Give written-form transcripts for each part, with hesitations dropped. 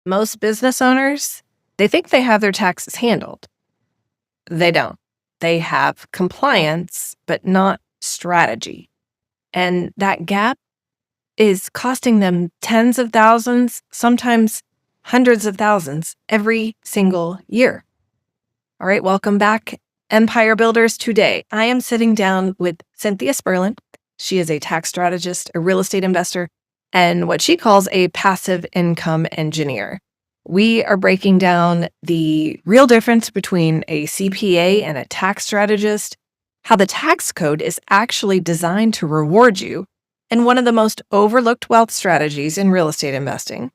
Most business owners, they think they have their taxes handled. They don't. They have compliance, but not strategy. And that gap is costing them tens of thousands, sometimes hundreds of thousands every single year. All right, welcome back, Empire Builders. Today, I am sitting down with Cynthia. She is a tax strategist, a real estate investor, and what she calls a passive income engineer. We are breaking down the real difference between a CPA and a tax strategist, how the tax code is actually designed to reward you, and one of the most overlooked wealth strategies in real estate investing.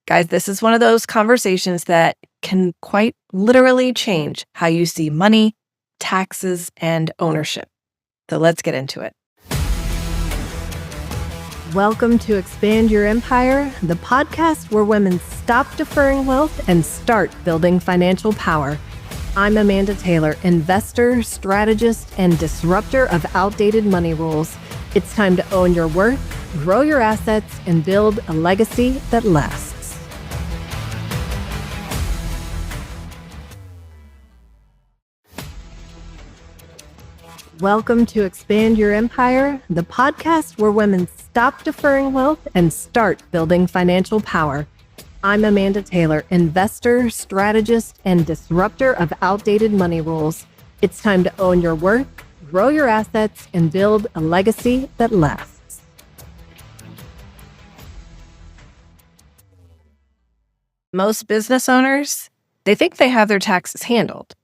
Guys, this is one of those conversations that can quite literally change how you see money, taxes, and ownership. So let's get into it. Welcome to Expand Your Empire, the podcast where women stop deferring wealth and start building financial power. I'm Amanda Taylor, investor, strategist, and disruptor of outdated money rules. It's time to own your worth, grow your assets, and build a legacy that lasts. Welcome to Expand Your Empire, the podcast where women stop deferring wealth and start building financial power. I'm Amanda Taylor, investor, strategist, and disruptor of outdated money rules. It's time to own your worth, grow your assets, and build a legacy that lasts. Most business owners, they think they have their taxes handled.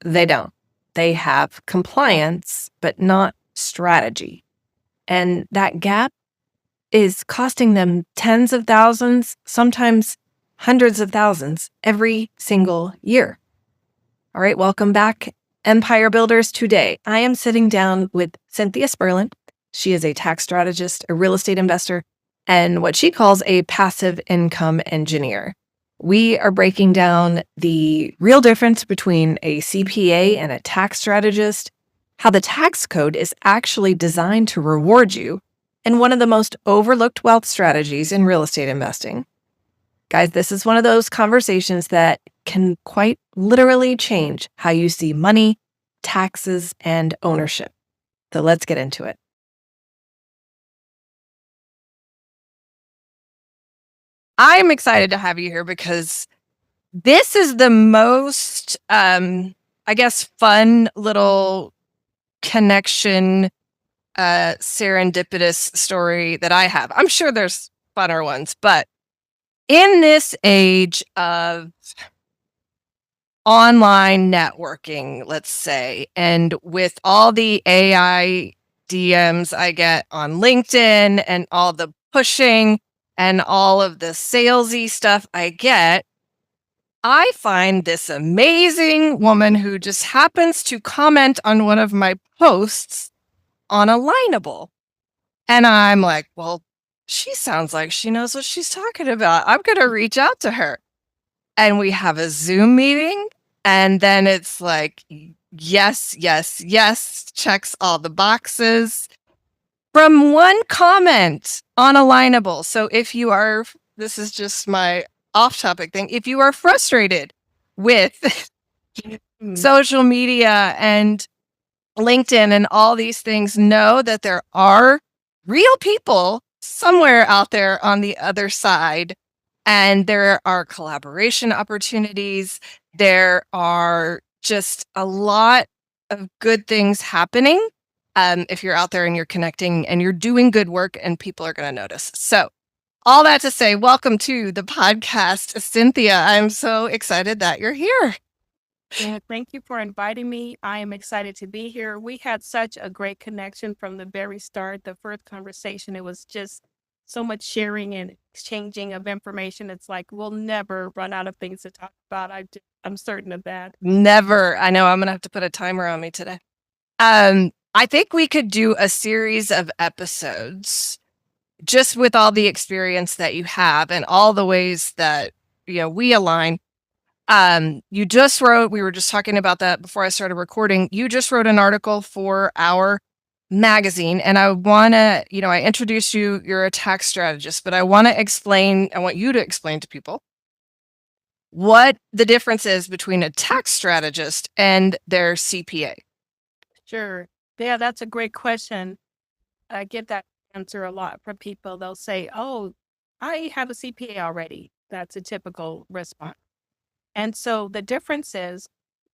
They don't. They have compliance, but not strategy. And that gap is costing them tens of thousands, sometimes hundreds of thousands every single year. All right, welcome back, Empire Builders. Today, I am sitting down with Cynthia. She is a tax strategist, a real estate investor, and what she calls a passive income engineer. We are breaking down the real difference between a CPA and a tax strategist, how the tax code is actually designed to reward you, and one of the most overlooked wealth strategies in real estate investing. Guys, this is one of those conversations that can quite literally change how you see money, taxes, and ownership. So let's get into it. I'm excited to have you here because this is the most, fun little connection, serendipitous story that I have. I'm sure there's funner ones, but in this age of online networking, let's say, and with all the AI DMs I get on LinkedIn and all the pushing and all of the salesy stuff I get, I find this amazing woman who just happens to comment on one of my posts on Alignable. And I'm like, well, she sounds like she knows what she's talking about. I'm going to reach out to her. And we have a Zoom meeting. And then it's like, yes, checks all the boxes. From one comment on Alignable. So if you are, this is just my off-topic thing, if you are frustrated with social media and LinkedIn and all these things, know that there are real people somewhere out there on the other side. And there are collaboration opportunities. There are just a lot of good things happening. If you're out there and you're connecting and you're doing good work and people are going to notice. So all that to say, welcome to the podcast, Cynthia. I'm so excited that you're here. Yeah, thank you for inviting me. I am excited to be here. We had such a great connection from the very start. The first conversation, it was just so much sharing and exchanging of information. It's like we'll never run out of things to talk about. I'm certain of that. Never. I know I'm going to have to put a timer on me today. I think we could do a series of episodes just with all the experience that you have and all the ways that, we align. You just wrote, we were just talking about that before I started recording. You just wrote an article for our magazine, and I want to, I introduced you, you're a tax strategist, but I want you to explain to people what the difference is between a tax strategist and their CPA. Sure. Yeah, that's a great question. I get that answer a lot from people. They'll say, "Oh, I have a CPA already." That's a typical response. And so the difference is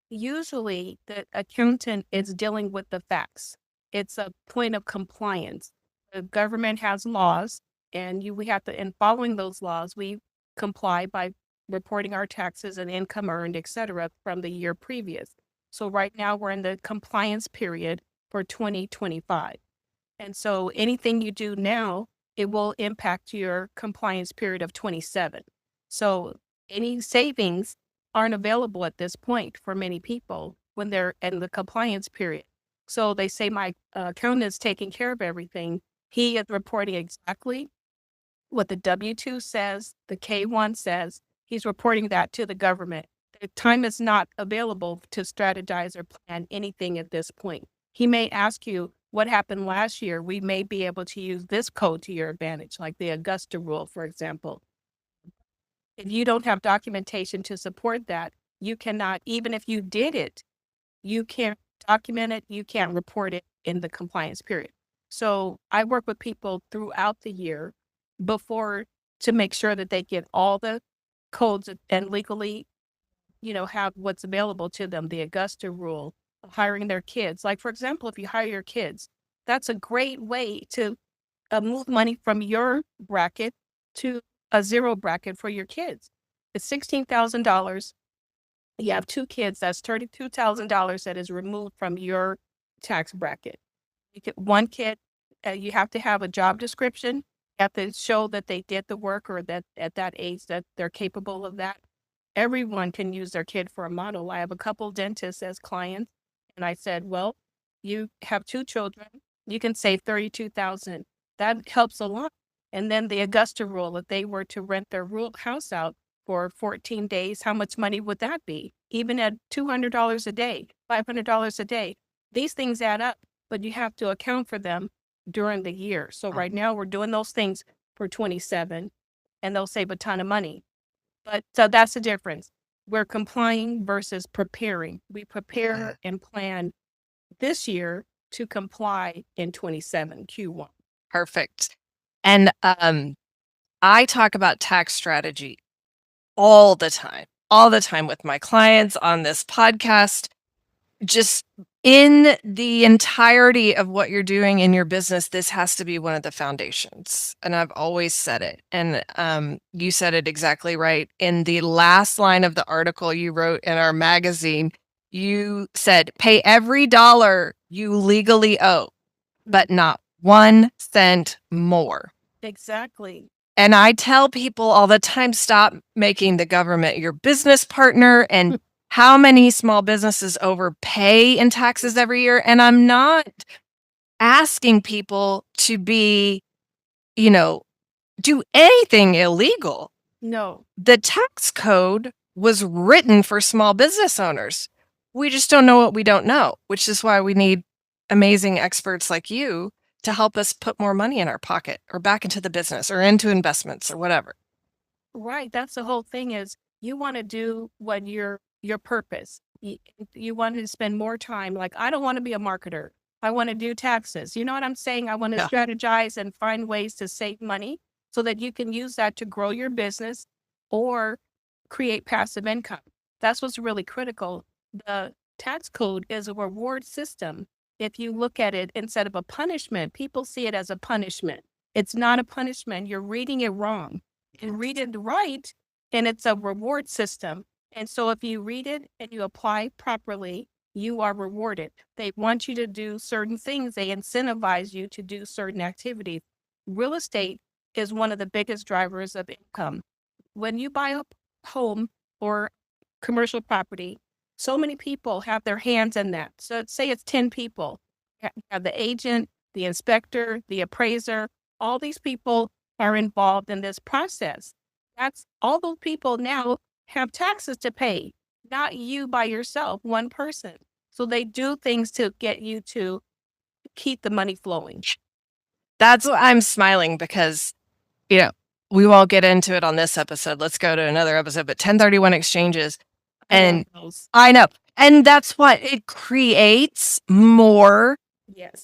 usually the accountant is dealing with the facts. It's a point of compliance. The government has laws, and we have to, in following those laws, we comply by reporting our taxes and income earned, et cetera, from the year previous. So right now we're in the compliance period for 2025. And so anything you do now, it will impact your compliance period of 27. So any savings aren't available at this point for many people when they're in the compliance period. So they say, my accountant is taking care of everything. He is reporting exactly what the W-2 says, the K-1 says. He's reporting that to the government. The time is not available to strategize or plan anything at this point. He may ask you what happened last year. We may be able to use this code to your advantage, like the Augusta rule, for example. If you don't have documentation to support that, you cannot, even if you did it, you can't document it, you can't report it in the compliance period. So I work with people throughout the year before to make sure that they get all the codes and legally, have what's available to them, the Augusta rule, hiring their kids. Like, for example, if you hire your kids, that's a great way to move money from your bracket to a zero bracket for your kids. It's $16,000. You have two kids, that's $32,000 that is removed from your tax bracket. You get one kid, you have to have a job description. You have to show that they did the work or that at that age that they're capable of that. Everyone can use their kid for a model. I have a couple dentists as clients, and I said, well, you have two children, you can save 32,000. That helps a lot. And then the Augusta rule, if they were to rent their house out for 14 days, how much money would that be? Even at $200 a day, $500 a day, these things add up, but you have to account for them during the year. So right now we're doing those things for 27, and they'll save a ton of money. But so that's the difference. We're complying versus preparing. We prepare and plan this year to comply in 27 Q1. Perfect. And I talk about tax strategy all the time with my clients on this podcast. Just in the entirety of what you're doing in your business, this has to be one of the foundations. And I've always said it. And you said it exactly right. In the last line of the article you wrote in our magazine, you said, pay every dollar you legally owe, but not 1 cent more. Exactly. And I tell people all the time, stop making the government your business partner. And how many small businesses overpay in taxes every year? And I'm not asking people to be, do anything illegal. No. The tax code was written for small business owners. We just don't know what we don't know, which is why we need amazing experts like you to help us put more money in our pocket or back into the business or into investments or whatever. Right. That's the whole thing is you want to do what your purpose. You want to spend more time. Like, I don't want to be a marketer. I want to do taxes. You know what I'm saying? I want to strategize and find ways to save money so that you can use that to grow your business or create passive income. That's what's really critical. The tax code is a reward system. If you look at it instead of a punishment, people see it as a punishment. It's not a punishment. You're reading it wrong. And read it right, and it's a reward system. And so if you read it and you apply properly, you are rewarded. They want you to do certain things. They incentivize you to do certain activities. Real estate is one of the biggest drivers of income. When you buy a home or commercial property, so many people have their hands in that. So say it's 10 people. You have the agent, the inspector, the appraiser, all these people are involved in this process. That's all those people now have taxes to pay, not you by yourself, one person. So they do things to get you to keep the money flowing. That's what I'm smiling because, we won't get into it on this episode. Let's go to another episode, but 1031 exchanges. And I know. And that's what it creates more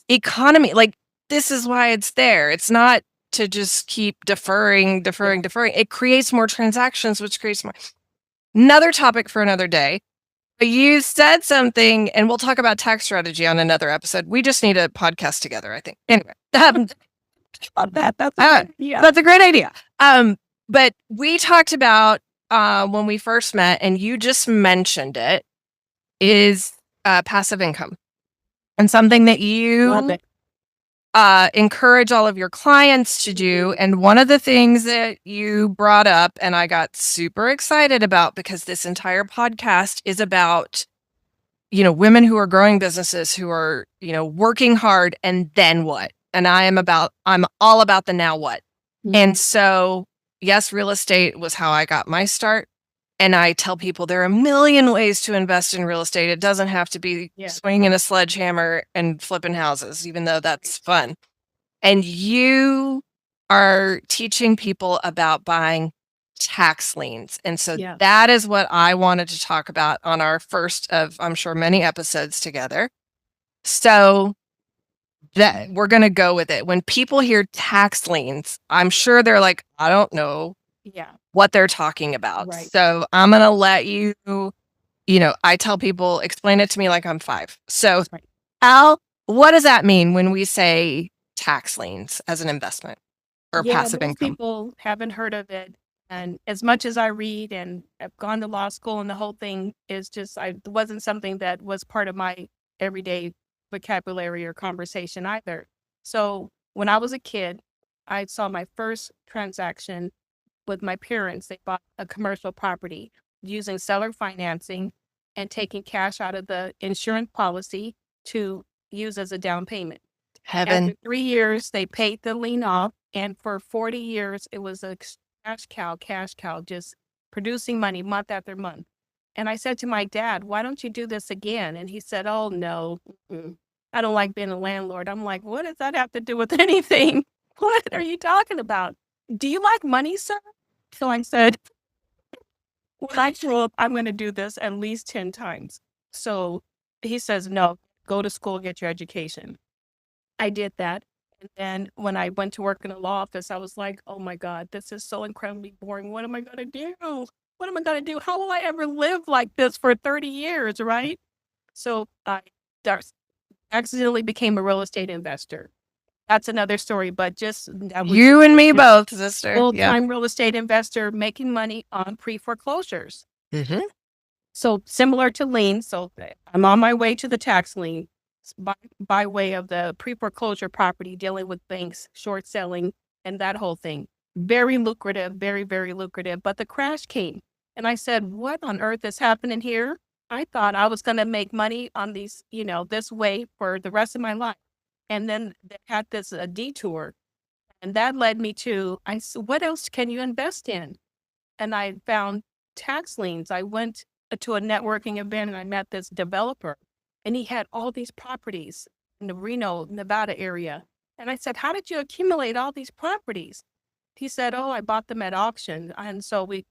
economy. Like, this is why it's there. It's not to just keep deferring. It creates more transactions, which creates more. Another topic for another day. You said something, and we'll talk about tax strategy on another episode. We just need a podcast together, I think. Anyway, that's a great idea. But we talked about when we first met, and you just mentioned it, is passive income, and something that you encourage all of your clients to do. And one of the things that you brought up, and I got super excited about, because this entire podcast is about, women who are growing businesses, who are, working hard, and then what? And I'm all about the now what. And so, yes, real estate was how I got my start. And I tell people there are a million ways to invest in real estate. It doesn't have to be swinging a sledgehammer and flipping houses, even though that's fun. And you are teaching people about buying tax liens. And so that is what I wanted to talk about on our first of, I'm sure, many episodes together. So that we're going to go with it. When people hear tax liens, I'm sure they're like, I don't know what they're talking about. Right. So I'm going to let you, I tell people, explain it to me like I'm 5. So Al, what does that mean when we say tax liens as an investment or passive income? People haven't heard of it. And as much as I read and I've gone to law school, and the whole thing is just, it wasn't something that was part of my everyday vocabulary or conversation either. So when I was a kid, I saw my first transaction with my parents. They bought a commercial property using seller financing and taking cash out of the insurance policy to use as a down payment. Heaven. After 3 years, they paid the lien off. And for 40 years, it was a cash cow, just producing money month after month. And I said to my dad, why don't you do this again? And he said, oh, no, I don't like being a landlord. I'm like, what does that have to do with anything? What are you talking about? Do you like money, sir? So I said, when I grow up, I'm going to do this at least 10 times. So he says, no, go to school, get your education. I did that. And then when I went to work in a law office, I was like, oh my God, this is so incredibly boring. What am I going to do? What am I going to do? How will I ever live like this for 30 years, right? So I accidentally became a real estate investor. That's another story, but just you and me both, sister. Full-time real estate investor making money on pre-foreclosures. So similar to liens. So I'm on my way to the tax lien by way of the pre-foreclosure property, dealing with banks, short selling, and that whole thing. Very lucrative, very, very lucrative. But the crash came. And I said, what on earth is happening here? I thought I was going to make money on these, this way for the rest of my life. And then they had this detour. And that led me to, I said, what else can you invest in? And I found tax liens. I went to a networking event and I met this developer. And he had all these properties in the Reno, Nevada area. And I said, how did you accumulate all these properties? He said, oh, I bought them at auction. And so we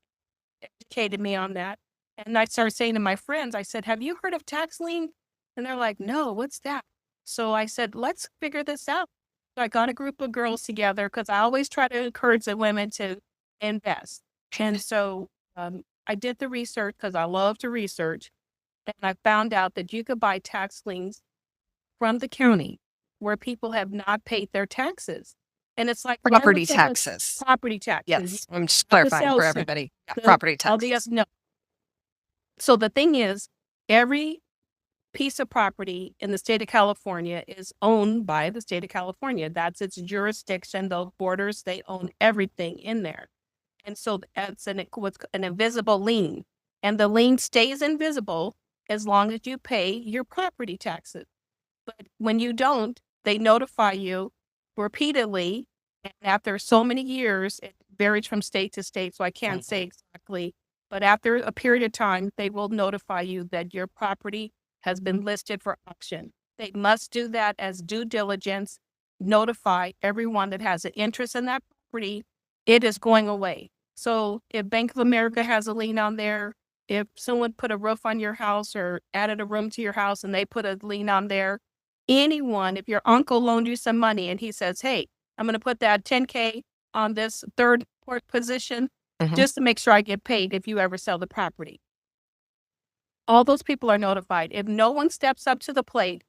educated me on that. And I started saying to my friends, I said, have you heard of tax lien? And they're like, no, what's that? So I said, let's figure this out. So I got a group of girls together because I always try to encourage the women to invest. And so I did the research because I love to research. And I found out that you could buy tax liens from the county where people have not paid their taxes. And it's like property taxes. Property taxes. Yes, I'm just clarifying for everybody. Yeah, property taxes. No. So the thing is, every piece of property in the state of California is owned by the state of California. That's its jurisdiction, those borders, they own everything in there. And so it's an invisible lien. And the lien stays invisible as long as you pay your property taxes. But when you don't, they notify you repeatedly. And after so many years, it varies from state to state, so I can't say exactly. But after a period of time, they will notify you that your property has been listed for auction. They must do that as due diligence, notify everyone that has an interest in that property. It is going away. So if Bank of America has a lien on there, if someone put a roof on your house or added a room to your house and they put a lien on there, anyone, if your uncle loaned you some money and he says, hey, I'm going to put that 10K on this third port position just to make sure I get paid if you ever sell the property. All those people are notified. If no one steps up to the plate,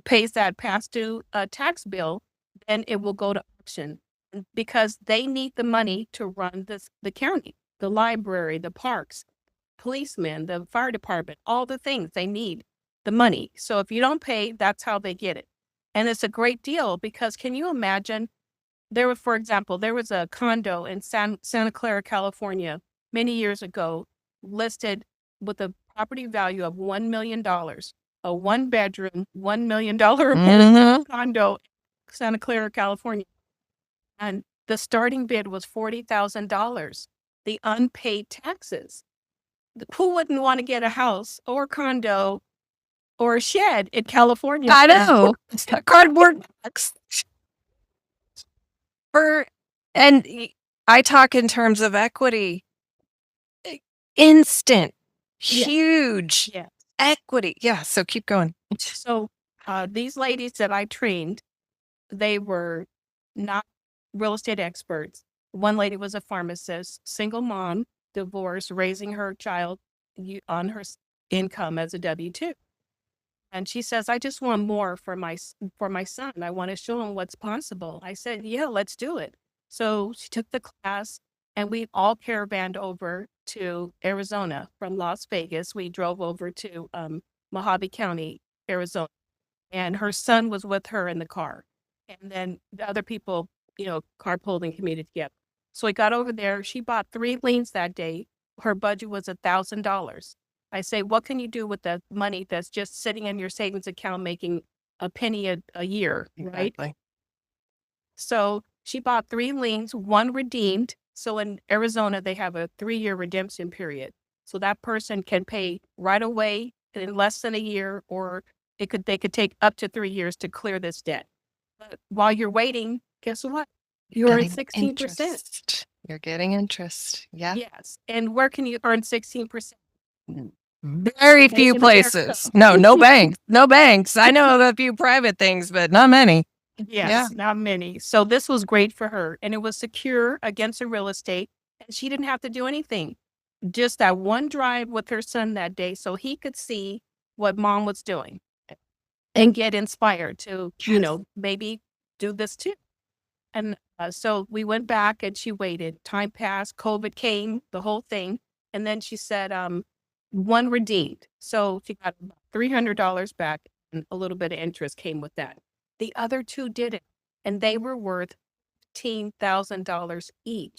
pays that past due tax bill, then it will go to auction because they need the money to run the county, the library, the parks, policemen, the fire department, all the things they need the money. So if you don't pay, that's how they get it. And it's a great deal because can you imagine for example, there was a condo in Santa Clara, California, many years ago, listed with a property value of $1 million, a one bedroom, $1 million condo, Santa Clara, California. And the starting bid was $40,000, the unpaid taxes. Who wouldn't want to get a house or condo or a shed in California? I know. Cardboard box. And I talk in terms of equity. Instant, huge equity. Yeah. So keep going. So these ladies that I trained, they were not real estate experts. One lady was a pharmacist, single mom, divorced, raising her child on her income as a W-2. And she says, I just want more for my son. I want to show him what's possible. I said, yeah, let's do it. So she took the class and we all caravaned over to Arizona from Las Vegas. We drove over to Mojave County, Arizona, and her son was with her in the car. And then the other people, carpooled and commuted together. So we got over there. She bought 3 liens that day. Her budget was $1,000. I say, what can you do with the money that's just sitting in your savings account making a penny a year, right? Exactly. So she bought 3 liens, 1 redeemed. So in Arizona, they have a 3-year redemption period. So that person can pay right away in less than a year, or they could take up to 3 years to clear this debt. But while you're waiting, guess what? You earn 16%. You're getting interest. Yeah. Yes. And where can you earn 16%? Very few places. No banks. No banks. I know a few private things, but not many. Yes, not many. So this was great for her. And it was secure against the real estate. And she didn't have to do anything. Just that one drive with her son that day so he could see what mom was doing and get inspired to, maybe do this too. And so we went back and she waited. Time passed. COVID came, the whole thing. And then she said, 1 redeemed. So she got $300 back and a little bit of interest came with that. The other 2 didn't. And they were worth $15,000 each.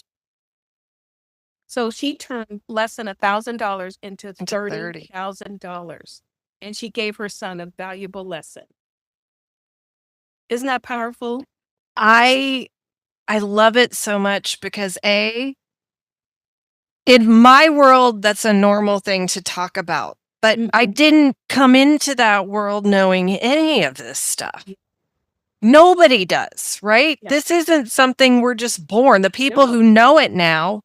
So she turned less than $1,000 into $30,000. And she gave her son a valuable lesson. Isn't that powerful? I love it so much because in my world, that's a normal thing to talk about. But I didn't come into that world knowing any of this stuff. Nobody does, right? Yeah. This isn't something we're just born. The people who know it now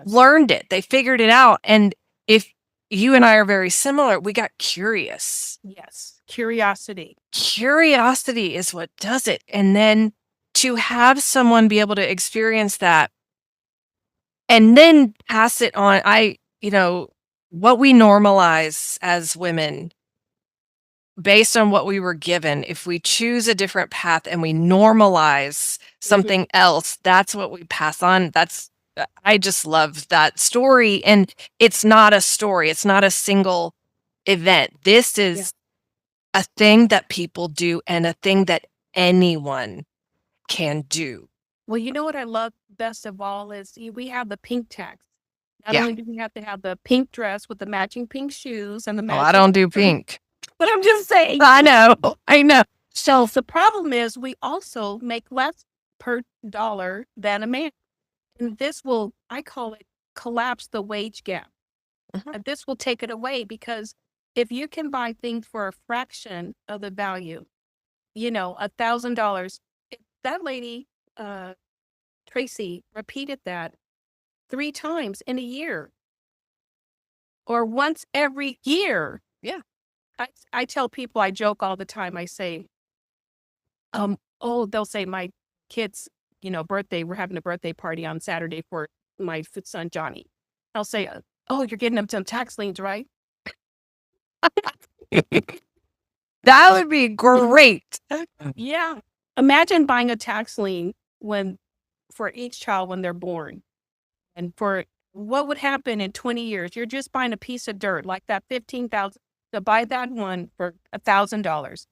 learned it. They figured it out. And if you and I are very similar, we got curious. Yes. Curiosity. Curiosity is what does it. And then to have someone be able to experience that and then pass it on, what we normalize as women based on what we were given, if we choose a different path and we normalize something else, that's what we pass on. I just love that story. And it's not a story. It's not a single event. This is a thing that people do and a thing that anyone can do. Well, you know what I love best of all is we have the pink tax. Not only do we have to have the pink dress with the matching pink shoes and the matching. I don't do pink. But I'm just saying. I know. So the problem is we also make less per dollar than a man. And this will, I call it, collapse the wage gap. And this will take it away because If you can buy things for a fraction of the value, $1,000, that lady, Tracy, repeated that 3 times in a year or once every year. Yeah. I tell people, I joke all the time. I say, they'll say my kid's, birthday, we're having a birthday party on Saturday for my son, Johnny. I'll say, oh, you're getting them some tax liens, right? That would be great. Yeah. Imagine buying a tax lien for each child when they're born. And for what would happen in 20 years? You're just buying a piece of dirt like that 15,000 to buy that one for $1,000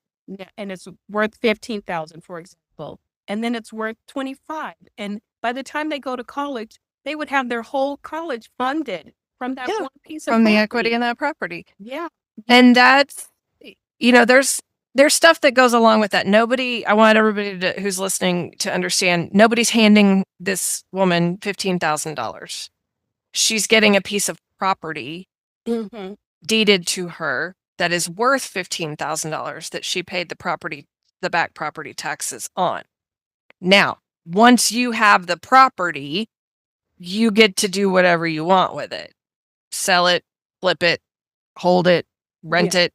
and it's worth 15,000, for example. And then it's worth 25. And by the time they go to college, they would have their whole college funded from that one piece of from the property. equity in that property. Yeah. And that's, there's stuff that goes along with that. I want everybody who's listening to understand, nobody's handing this woman $15,000. She's getting a piece of property Mhm. deeded to her that is worth $15,000 that she paid the back property taxes on. Now, once you have the property, you get to do whatever you want with it. Sell it, flip it, hold it, rent it,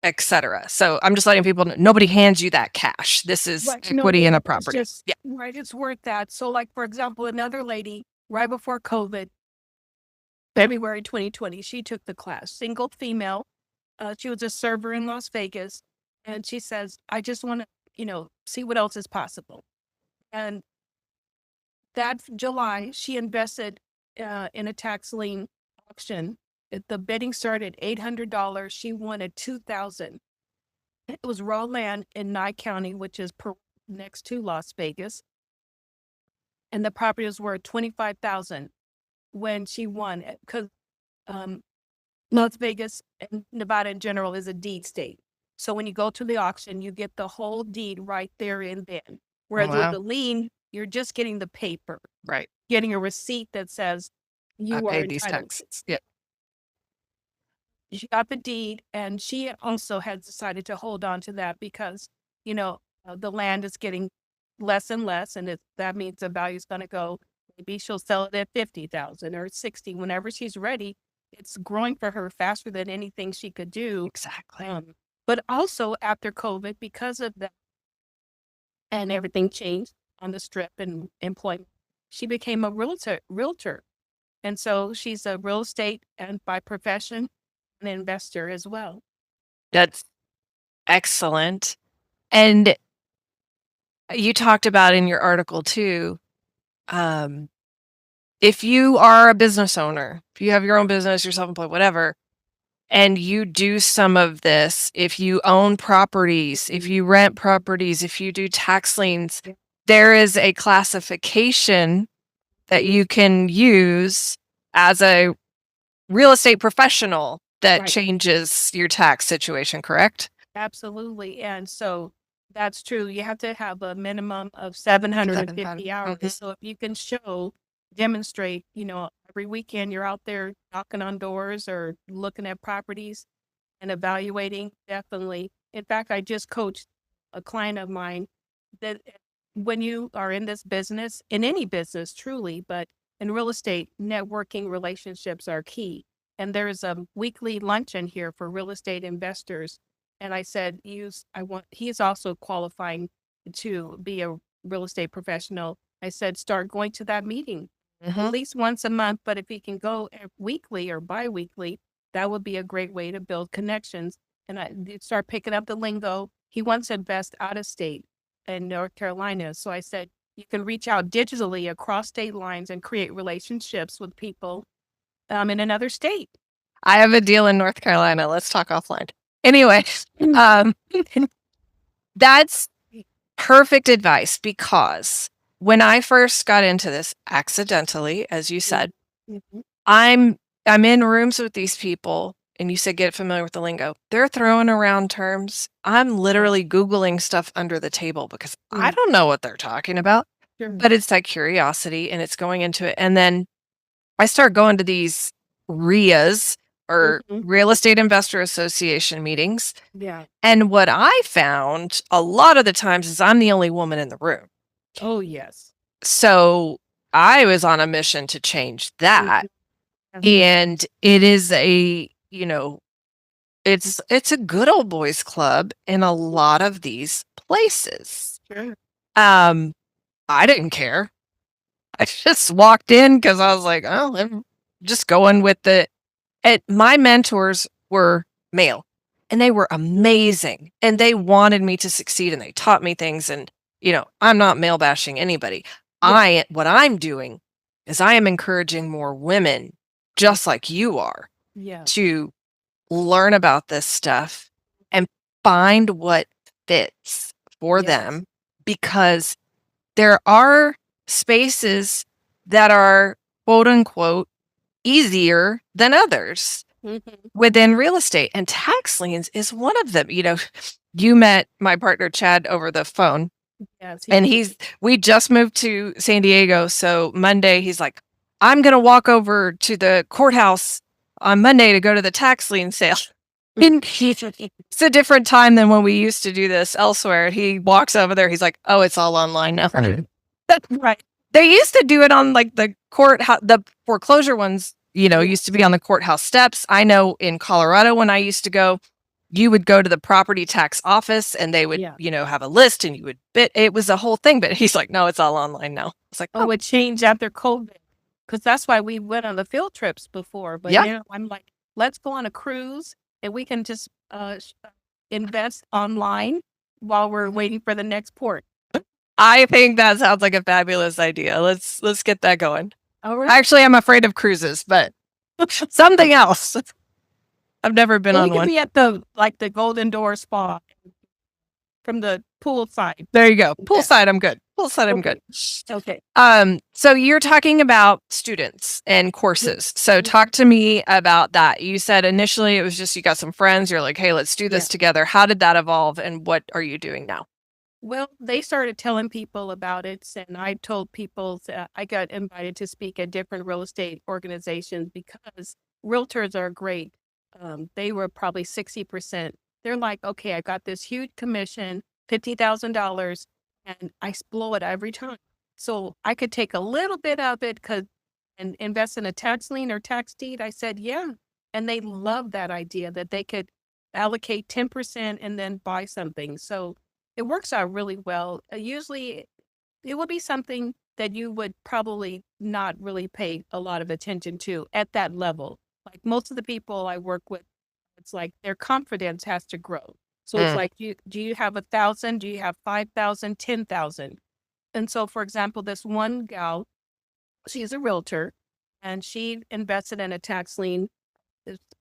etc. So I'm just letting people know, nobody hands you that cash. This is equity in a property. Right, it's worth that. So like, for example, another lady right before COVID, February 2020, she took the class, single female. She was a server in Las Vegas. And she says, I just want to, see what else is possible. And that July, she invested in a tax lien auction. The bidding started at $800. She won at $2,000. It was raw land in Nye County, which is next to Las Vegas. And the property was worth $25,000 when she won it, because Las Vegas and Nevada in general is a deed state. So when you go to the auction, you get the whole deed right there and then. Whereas with the lien, you're just getting the paper. Right. Getting a receipt that says you are paid these entitled. taxes. Yeah. She got the deed, and she also had decided to hold on to that because, the land is getting less and less, and that means the value is going to go. Maybe she'll sell it at 50,000 or 60 whenever she's ready. It's growing for her faster than anything she could do. Exactly. But also after COVID, because of that, and everything changed on the strip and employment, she became a realtor. And so she's a real estate and by profession an investor as well. That's excellent. And you talked about in your article too, if you are a business owner, if you have your own business, you're self-employed, whatever, and you do some of this, if you own properties, if you rent properties, if you do tax liens, there is a classification that you can use as a real estate professional that changes your tax situation, correct? Absolutely. And so that's true. You have to have a minimum of 750 hours. So if you can demonstrate, every weekend you're out there knocking on doors or looking at properties and evaluating, definitely. In fact, I just coached a client of mine that when you are in this business, in any business truly, but in real estate, networking relationships are key. And there's a weekly luncheon here for real estate investors. And I said, he's also qualifying to be a real estate professional. I said, start going to that meeting at least once a month. But if he can go weekly or bi-weekly, that would be a great way to build connections. And I start picking up the lingo. He wants to invest out of state in North Carolina. So I said, you can reach out digitally across state lines and create relationships with people in another state. I have a deal in North Carolina. Let's talk offline. Anyway, that's perfect advice, because when I first got into this accidentally, as you said, I'm in rooms with these people, and you said get familiar with the lingo. They're throwing around terms. I'm literally Googling stuff under the table because I don't know what they're talking about. But it's that curiosity, and it's going into it. And then I start going to these RIAs, or Mhm. real estate investor association meetings. Yeah. And what I found a lot of the times is I'm the only woman in the room. Oh, yes. So I was on a mission to change that. Mhm. And it is a, it's a good old boys club in a lot of these places. Sure. I didn't care. I just walked in because I was like, oh, I'm just going with the. My mentors were male, and they were amazing, and they wanted me to succeed, and they taught me things. And I'm not male bashing anybody. Yeah. What I'm doing is I am encouraging more women, just like you are, Yeah. to learn about this stuff and find what fits for Yes. them, because there are spaces that are quote unquote easier than others Mhm. within real estate, and tax liens is one of them. You met my partner Chad over the phone, Yes. and we just moved to San Diego, so Monday he's like, I'm gonna walk over to the courthouse on Monday to go to the tax lien sale. And it's a different time than when we used to do this elsewhere. He walks over there, he's like, oh, it's all online now. Right. They used to do it on like the the foreclosure ones, Yeah. used to be on the courthouse steps. I know in Colorado when I used to go, you would go to the property tax office and they would, Yeah. have a list and you would bid. It was a whole thing, but he's like, no, it's all online now. It's like, Oh, oh, it changed after COVID, because that's why we went on the field trips before. But yeah. now I'm like, let's go on a cruise and we can just invest online while we're waiting for the next port. I think that sounds like a fabulous idea. Let's get that going. All right. Actually, I'm afraid of cruises, but something else. I've never been Well, we on could one. be at the Golden Door Spa from the pool side. There you go. Yeah. Poolside, I'm good. Poolside, I'm good. Okay. So you're talking about students and courses. So talk to me about that. You said initially it was just you got some friends, you're like, hey, let's do this Yeah. together. How did that evolve and what are you doing now? Well, they started telling people about it, and I told people that I got invited to speak at different real estate organizations because realtors are great. They were probably 60%. They're like, okay, I got this huge commission, $50,000, and I blow it every time. So I could take a little bit of it and invest in a tax lien or tax deed. I said, yeah. And they love that idea that they could allocate 10% and then buy something. So it works out really well. Usually, it would be something that you would probably not really pay a lot of attention to at that level. Like most of the people I work with, it's like their confidence has to grow. So it's Mm. like, do you have 1,000? Do you have 5,000, 10,000? And so, for example, this one gal, she's a realtor, and she invested in a tax lien,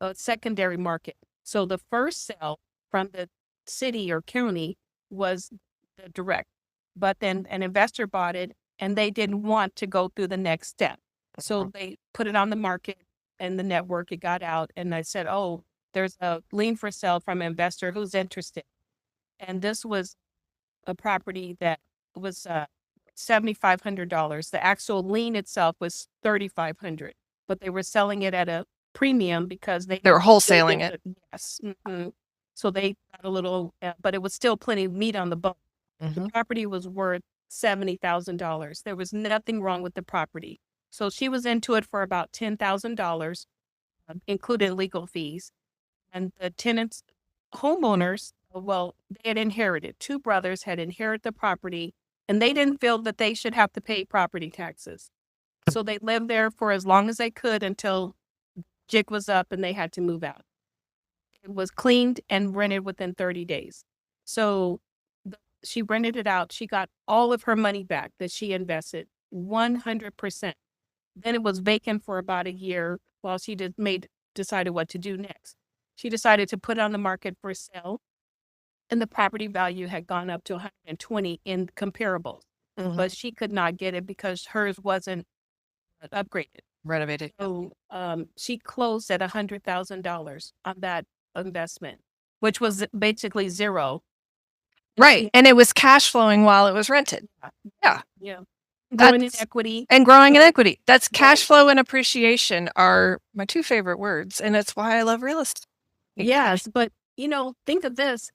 a secondary market. So the first sale from the city or county was the direct, but then an investor bought it and they didn't want to go through the next step. So they put it on the market and the network, it got out. And I said, oh, there's a lien for sale from an investor who's interested. And this was a property that was $7,500. The actual lien itself was $3,500, but they were selling it at a premium because They were wholesaling it. Yes. So they got a little, but it was still plenty of meat on the bone. The property was worth $70,000. There was nothing wrong with the property. So she was into it for about $10,000, including legal fees. And the tenants, homeowners, well, they had inherited. Two brothers had inherited the property, and they didn't feel that they should have to pay property taxes. So they lived there for as long as they could until jig was up and they had to move out. It was cleaned and rented within 30 days. So she rented it out. She got all of her money back that she invested, 100%. Then it was vacant for about a year while she decided what to do next. She decided to put it on the market for sale, and the property value had gone up to 120 in comparables, but she could not get it because hers wasn't upgraded. Renovated. So she closed at $100,000 on that investment, which was basically zero. Right. And it was cash flowing while it was rented. Yeah. Yeah. Yeah. growing in equity. And growing in equity. That's cash flow and appreciation are my two favorite words. And it's why I love real estate. Yes, but think of this.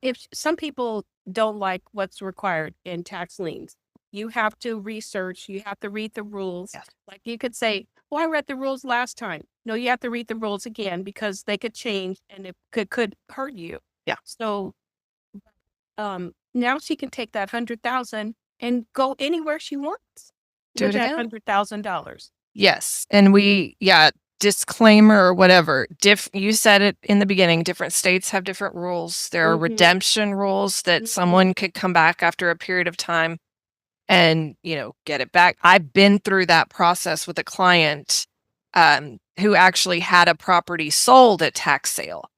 If some people don't like what's required in tax liens, you have to research, you have to read the rules. Yes. Like you could say, well, I read the rules last time. No, you have to read the rules again because they could change and it could hurt you. Yeah. So now she can take that 100,000 and go anywhere she wants Do with it that again. $100,000. Yes. And disclaimer or whatever. You said it in the beginning, different states have different rules. There are redemption rules that someone could come back after a period of time and, get it back. I've been through that process with a client who actually had a property sold at tax sale.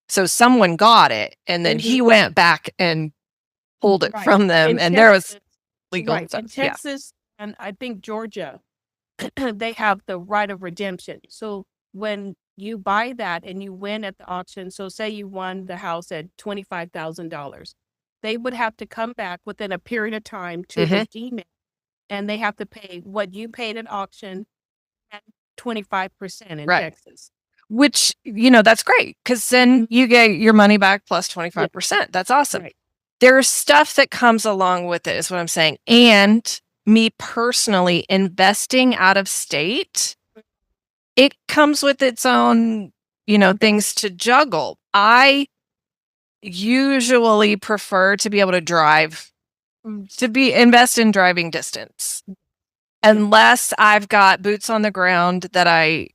So someone got it and then he went back and pulled it from them. And there was legal stuff. In Texas and I think Georgia, they have the right of redemption. So when you buy that and you win at the auction, so say you won the house at $25,000, they would have to come back within a period of time to redeem it. And they have to pay what you paid at auction at 25% in Texas. Which, that's great because then you get your money back plus 25%. That's awesome. Right. There's stuff that comes along with it is what I'm saying. And me personally investing out of state, it comes with its own, things to juggle. I usually prefer to be able to drive, to invest in driving distance, unless I've got boots on the ground that I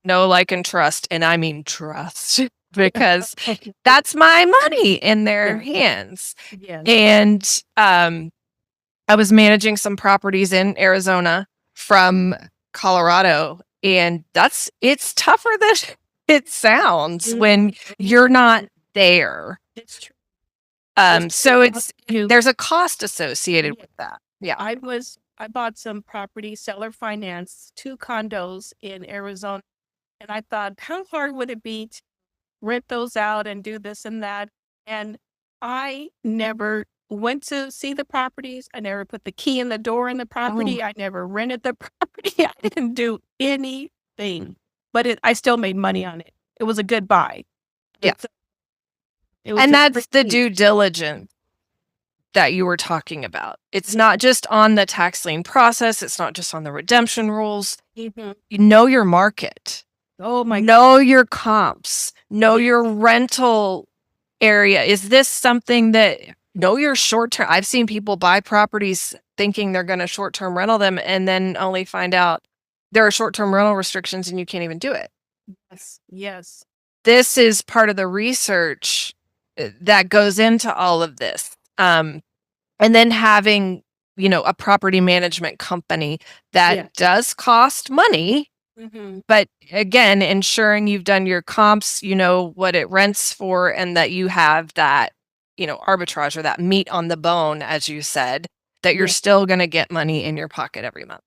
know, like, and trust. And I mean trust because that's my money in their hands. Yes. And I was managing some properties in Arizona from Colorado, and it's tougher than it sounds when you're not there. It's true. So there's a cost associated with that. Yeah. I bought some property, seller finance, 2 condos in Arizona. And I thought, how hard would it be to rent those out and do this and that? And I never went to see the properties. I never put the key in the door in the property. I never rented the property. I didn't do anything, but I still made money on it. It was a good buy. Yeah. And that's the due diligence that you were talking about. It's not just on the tax lien process. It's not just on the redemption rules. You know your market. Oh my God. Know your comps. Know your rental area. Is this something that know your short term? I've seen people buy properties thinking they're going to short term rental them and then only find out there are short term rental restrictions and you can't even do it. Yes. This is part of the research that goes into all of this. And then having, a property management company that does cost money. But again, ensuring you've done your comps, what it rents for, and that you have that, arbitrage or that meat on the bone, as you said, that you're still going to get money in your pocket every month.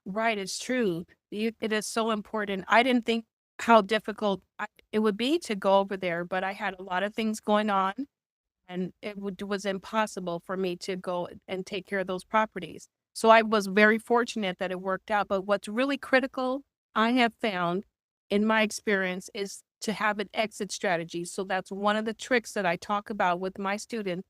Right. It's true. It is so important. I didn't think how difficult it would be to go over there, but I had a lot of things going on and it was impossible for me to go and take care of those properties. So I was very fortunate that it worked out. But what's really critical, I have found in my experience, is to have an exit strategy. So that's one of the tricks that I talk about with my students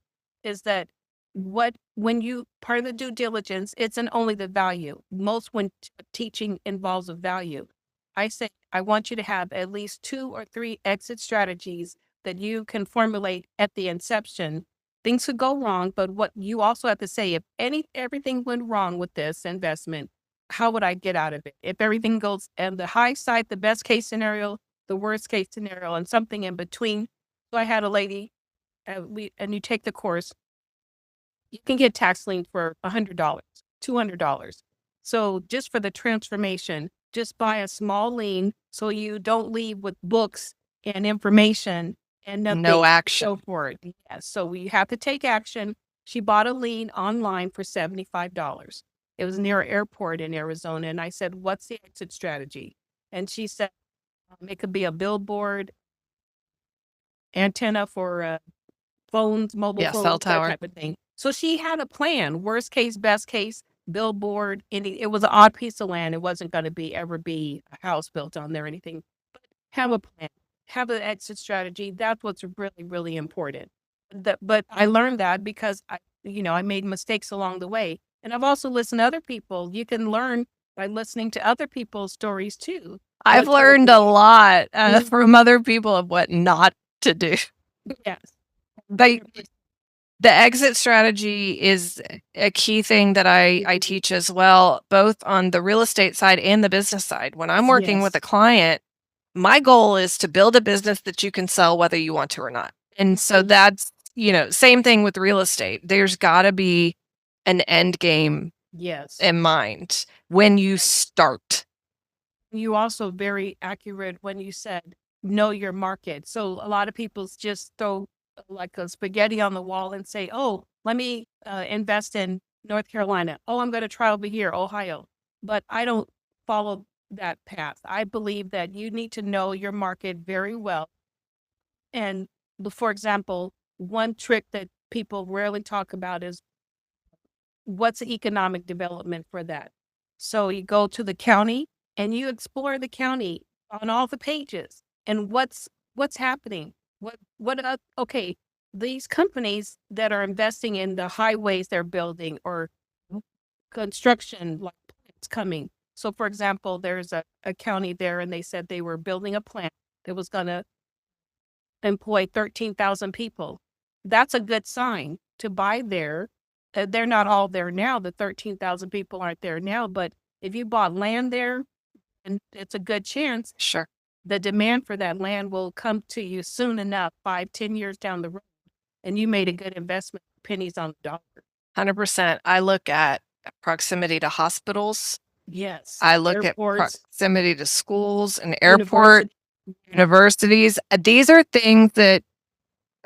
is that when you part of the due diligence, it's only the value. Most when teaching involves a value. I say, I want you to have at least 2 or 3 exit strategies that you can formulate at the inception. Things could go wrong, but what you also have to say, if everything went wrong with this investment, how would I get out of it? If everything goes and the high side, the best case scenario, the worst case scenario, and something in between. So I had a lady, and you take the course, you can get tax lien for $100, $200. So just for the transformation, just buy a small lien so you don't leave with books and information and nothing. No action. So for it. Yeah, so we have to take action. She bought a lien online for $75. It was near an airport in Arizona. And I said, what's the exit strategy? And she said, it could be a billboard, antenna for phones, mobile phones, cell tower, that type of thing. So she had a plan, worst case, best case. billboard, it was an odd piece of land. It wasn't going to ever be a house built on there or anything. But have a plan, have an exit strategy. That's what's really, really important. But I learned that because I made mistakes along the way. And I've also listened to other people. You can learn by listening to other people's stories too. I've What's learned a working. lot from other people of what not to do. Yes. But the exit strategy is a key thing that I teach as well, both on the real estate side and the business side. When I'm working with Yes. a client, my goal is to build a business that you can sell whether you want to or not. And so that's, same thing with real estate. There's got to be an end game Yes. in mind when you start. You also very accurate when you said know your market. So a lot of people just throw like a spaghetti on the wall and say, "Oh, let me invest in North Carolina. Oh, I'm going to try over here, Ohio." But I don't follow that path. I believe that you need to know your market very well. And for example, one trick that people rarely talk about is what's the economic development for that. So you go to the county and you explore the county on all the pages and what's happening. Okay, these companies that are investing in the highways they're building or construction like plants coming. So for example, there's a county there and they said they were building a plant that was going to employ 13,000 people. That's a good sign to buy there. They're not all there now. The 13,000 people aren't there now, but if you bought land there, and it's a good chance Sure. the demand for that land will come to you soon enough, 5-10 years down the road. And you made a good investment, pennies on the dollar. 100%. I look at proximity to hospitals. Yes. I look at Airports, proximity to schools and airport, university. universities. These are things that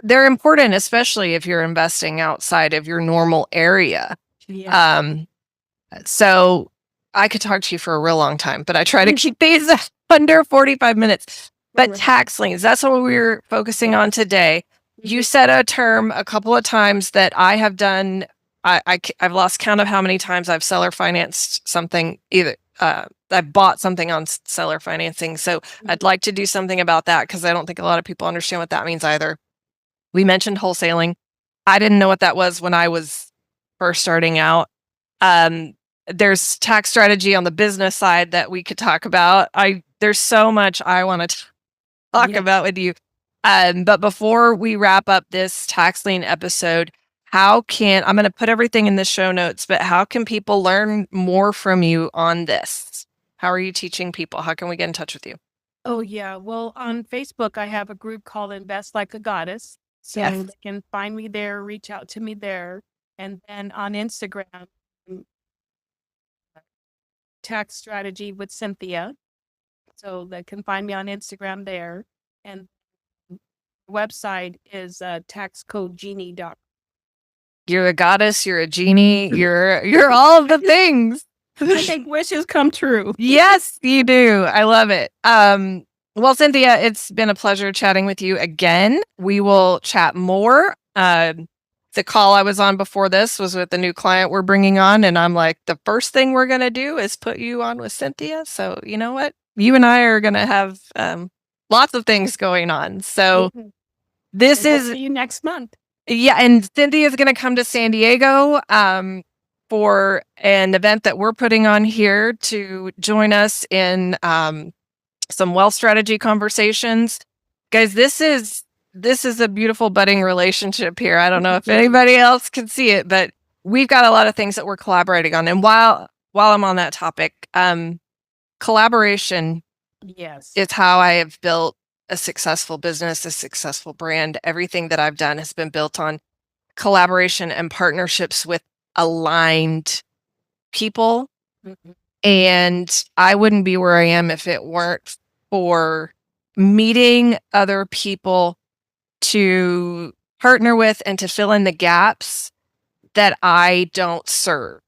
they're important, especially if you're investing outside of your normal area. Yeah. So I could talk to you for a real long time, but I try to keep these under 45 minutes. But Right. tax liens, that's what we're focusing on today. You said a term a couple of times that I have done. I've lost count of how many times I've seller financed something. Either I bought something on seller financing. So I'd like to do something about that because I don't think a lot of people understand what that means either. We mentioned wholesaling. I didn't know what that was when I was first starting out. There's tax strategy on the business side that we could talk about. There's so much I want to talk about with you. But before we wrap up this tax lien episode, I'm going to put everything in the show notes, but how can people learn more from you on this? How are you teaching people? How can we get in touch with you? Oh, yeah. Well, on Facebook, I have a group called Invest Like a Goddess. So Yes. they can find me there, reach out to me there. And then on Instagram, Tax Strategy with Cynthia. So they can find me on Instagram there. And the website is taxcodegenie.com. You're a goddess, you're a genie, you're all of the things. I think wishes come true. Yes, you do. I love it. Well, Cynthia, it's been a pleasure chatting with you again. We will chat more. The call I was on before this was with the new client we're bringing on, and I'm like, the first thing we're going to do is put you on with Cynthia. So, you know what? You and I are going to have lots of things going on. So, this We'll is see you next month. Yeah, and Cynthia is going to come to San Diego for an event that we're putting on here to join us in some wealth strategy conversations. Guys, this is a beautiful budding relationship here. I don't know if anybody else can see it, but we've got a lot of things that we're collaborating on. And while I'm on that topic, collaboration is how I have built a successful business, a successful brand. Everything that I've done has been built on collaboration and partnerships with aligned people. And I wouldn't be where I am if it weren't for meeting other people to partner with and to fill in the gaps that I don't serve.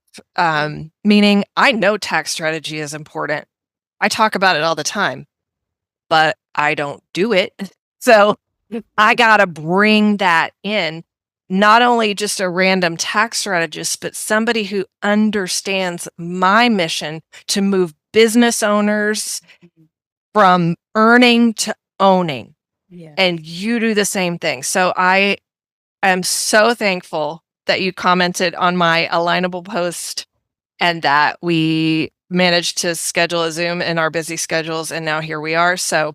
Meaning I know tax strategy is important. I talk about it all the time, but I don't do it. So I got to bring that in. not only just a random tax strategist, but somebody who understands my mission to move business owners from earning to owning. Yeah. And you do the same thing. So I am so thankful that you commented on my Alignable post and that we managed to schedule a Zoom in our busy schedules. And now here we are. So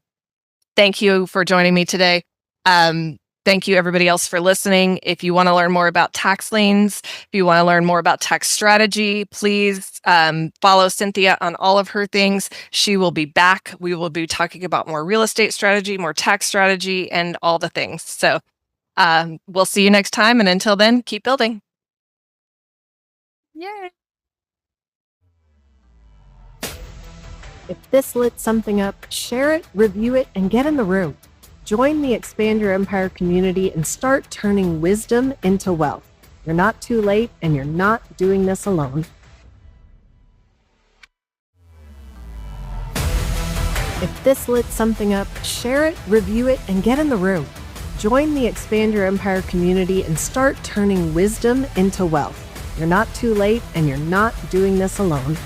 thank you for joining me today. Thank you, everybody else, for listening. If you want to learn more about tax liens, if you want to learn more about tax strategy, please follow Cynthia on all of her things. She will be back. We will be talking about more real estate strategy, more tax strategy, and all the things. So we'll see you next time. And until then, keep building. Yay. If this lit something up, share it, review it, and get in the room. Join the Expand Your Empire community and start turning wisdom into wealth. You're not too late, and you're not doing this alone. If this lit something up, share it, review it, and get in the room. Join the Expand Your Empire community and start turning wisdom into wealth. You're not too late, and you're not doing this alone.